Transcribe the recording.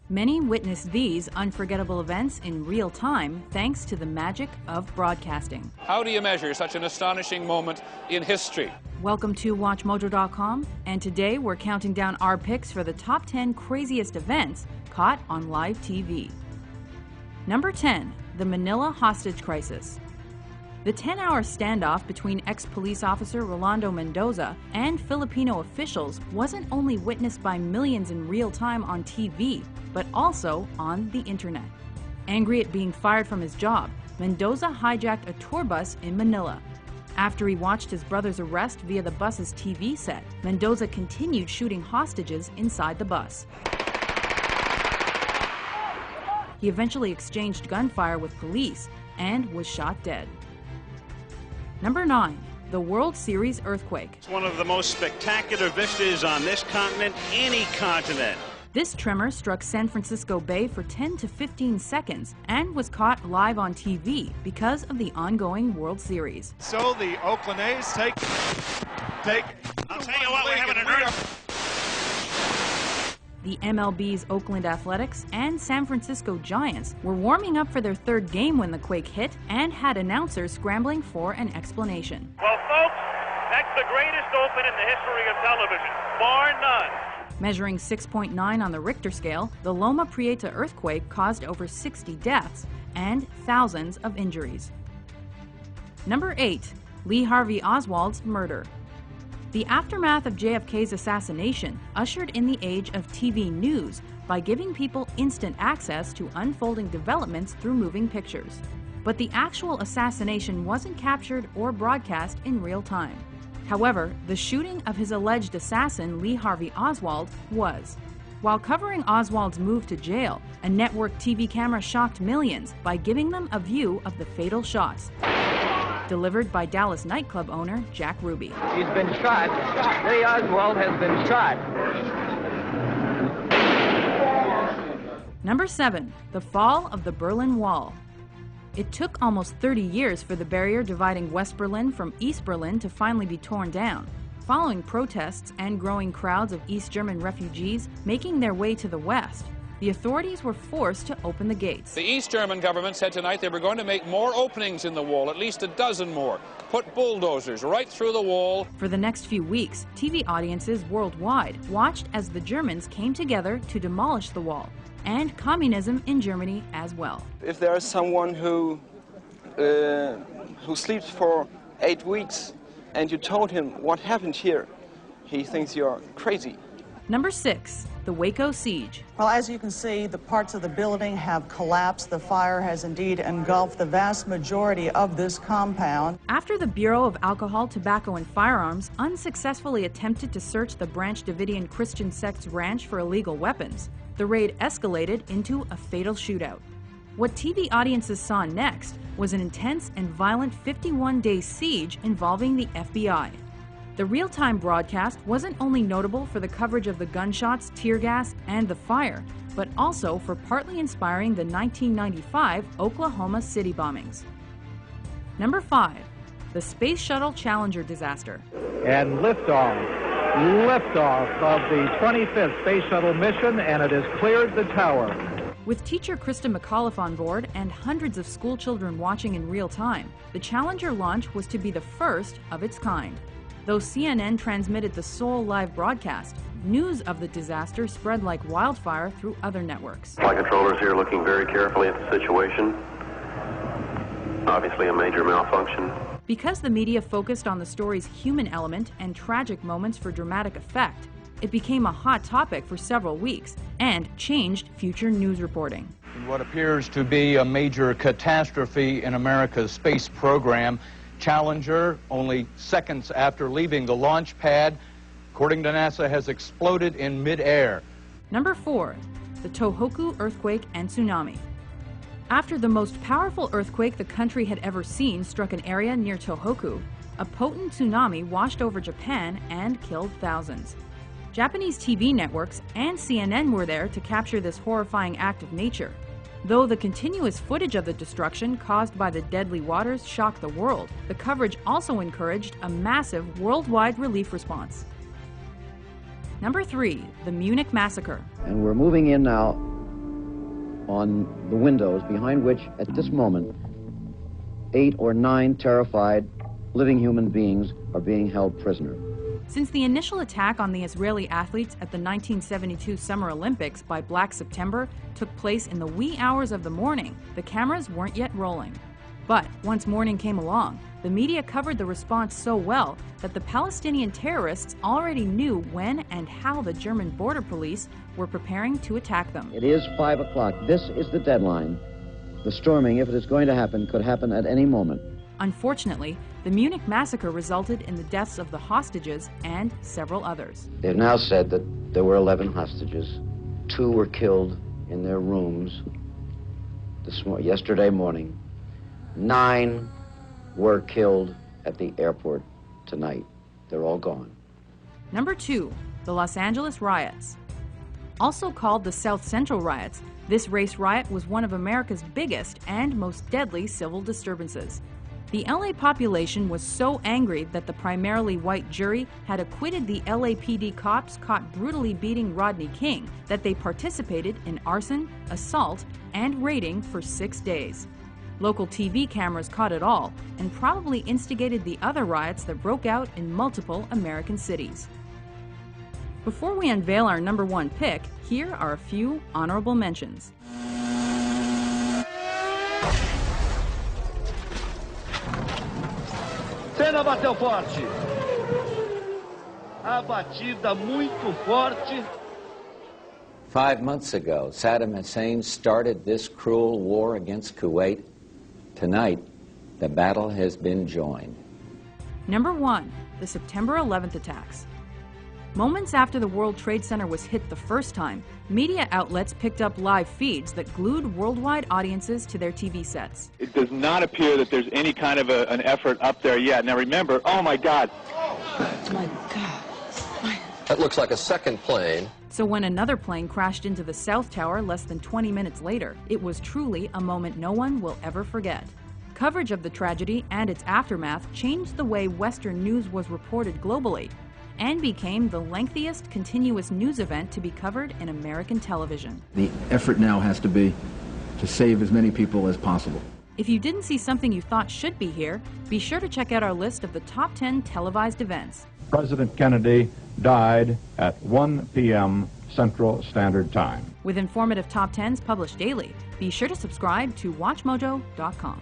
Many witnessed these unforgettable events in real time thanks to the magic of broadcasting. How do you measure such an astonishing moment in history? Welcome to WatchMojo.com, and today we're counting down our picks for the top 10 craziest events caught on live TV. Number 10, the Manila hostage crisis. The 10-hour standoff between ex-police officer Rolando Mendoza and Filipino officials wasn't only witnessed by millions in real time on TV, but also on the internet. Angry at being fired from his job, Mendoza hijacked a tour bus in Manila. After he watched his brother's arrest via the bus's TV set, Mendoza continued shooting hostages inside the bus. He eventually exchanged gunfire with police and was shot dead. Number 9, the World Series earthquake. It's one of the most spectacular vistas on this continent, any continent. This tremor struck San Francisco Bay for 10 to 15 seconds and was caught live on TV because of the ongoing World Series. So the Oakland A's take. I'll tell you what, we're having an earthquake. The MLB's Oakland Athletics and San Francisco Giants were warming up for their third game when the quake hit and had announcers scrambling for an explanation. Well, folks, that's the greatest open in the history of television, bar none. Measuring 6.9 on the Richter scale, the Loma Prieta earthquake caused over 60 deaths and thousands of injuries. Number 8, Lee Harvey Oswald's murder. The aftermath of JFK's assassination ushered in the age of TV news by giving people instant access to unfolding developments through moving pictures. But the actual assassination wasn't captured or broadcast in real time. However, the shooting of his alleged assassin, Lee Harvey Oswald, was. While covering Oswald's move to jail, a network TV camera shocked millions by giving them a view of the fatal shots. Delivered by Dallas nightclub owner Jack Ruby. He's been shot. Lee Oswald has been shot. Number 7, the fall of the Berlin Wall. It took almost 30 years for the barrier dividing West Berlin from East Berlin to finally be torn down, following protests and growing crowds of East German refugees making their way to the West. The authorities were forced to open the gates. The East German government said tonight they were going to make more openings in the wall, at least a dozen more. Put bulldozers right through the wall. For the next few weeks, TV audiences worldwide watched as the Germans came together to demolish the wall, and communism in Germany as well. If there is someone who sleeps for 8 weeks and you told him what happened here, he thinks you're crazy. Number 6, the Waco siege. Well, as you can see, the parts of the building have collapsed. The fire has indeed engulfed the vast majority of this compound. After the Bureau of Alcohol, Tobacco, and Firearms unsuccessfully attempted to search the Branch Davidian Christian sect's ranch for illegal weapons, the raid escalated into a fatal shootout. What TV audiences saw next was an intense and violent 51-day siege involving the FBI. The real-time broadcast wasn't only notable for the coverage of the gunshots, tear gas, and the fire, but also for partly inspiring the 1995 Oklahoma City bombings. Number 5, the Space Shuttle Challenger disaster. And liftoff of the 25th Space Shuttle mission, and it has cleared the tower. With teacher Krista McAuliffe on board and hundreds of school children watching in real time, the Challenger launch was to be the first of its kind. Though CNN transmitted the sole live broadcast, news of the disaster spread like wildfire through other networks. Flight controllers here looking very carefully at the situation. Obviously a major malfunction. Because the media focused on the story's human element and tragic moments for dramatic effect, it became a hot topic for several weeks and changed future news reporting. In what appears to be a major catastrophe in America's space program, Challenger, only seconds after leaving the launch pad, according to NASA, has exploded in mid-air. Number 4, the Tohoku earthquake and tsunami. After the most powerful earthquake the country had ever seen struck an area near Tohoku, a potent tsunami washed over Japan and killed thousands. Japanese TV networks and CNN were there to capture this horrifying act of nature. Though the continuous footage of the destruction caused by the deadly waters shocked the world, the coverage also encouraged a massive worldwide relief response. Number 3, the Munich Massacre. And we're moving in now on the windows behind which, at this moment, 8 or 9 terrified living human beings are being held prisoner. Since the initial attack on the Israeli athletes at the 1972 Summer Olympics by Black September took place in the wee hours of the morning, the cameras weren't yet rolling. But once morning came along, the media covered the response so well that the Palestinian terrorists already knew when and how the German border police were preparing to attack them. It is 5 o'clock. This is the deadline. The storming, if it is going to happen, could happen at any moment. Unfortunately, the Munich massacre resulted in the deaths of the hostages and several others. They've now said that there were 11 hostages. 2 were killed in their rooms yesterday morning. 9 were killed at the airport tonight. They're all gone. Number 2, the Los Angeles riots. Also called the South Central riots, this race riot was one of America's biggest and most deadly civil disturbances. The LA population was so angry that the primarily white jury had acquitted the LAPD cops caught brutally beating Rodney King that they participated in arson, assault, and raiding for 6 days. Local TV cameras caught it all and probably instigated the other riots that broke out in multiple American cities. Before we unveil our number 1 pick, here are a few honorable mentions. Senna bateu forte. A batida muito forte. 5 months ago, Saddam Hussein started this cruel war against Kuwait. Tonight, the battle has been joined. Number 1, the September 11th attacks. Moments after the World Trade Center was hit the first time, media outlets picked up live feeds that glued worldwide audiences to their TV sets. It does not appear that there's any kind of an effort up there yet. Now remember, oh my God. Oh my God. That looks like a second plane. So when another plane crashed into the South Tower less than 20 minutes later, it was truly a moment no one will ever forget. Coverage of the tragedy and its aftermath changed the way Western news was reported globally, and became the lengthiest continuous news event to be covered in American television. The effort now has to be to save as many people as possible. If you didn't see something you thought should be here, be sure to check out our list of the top 10 televised events. President Kennedy died at 1 p.m. Central Standard Time. With informative top 10s published daily, be sure to subscribe to WatchMojo.com.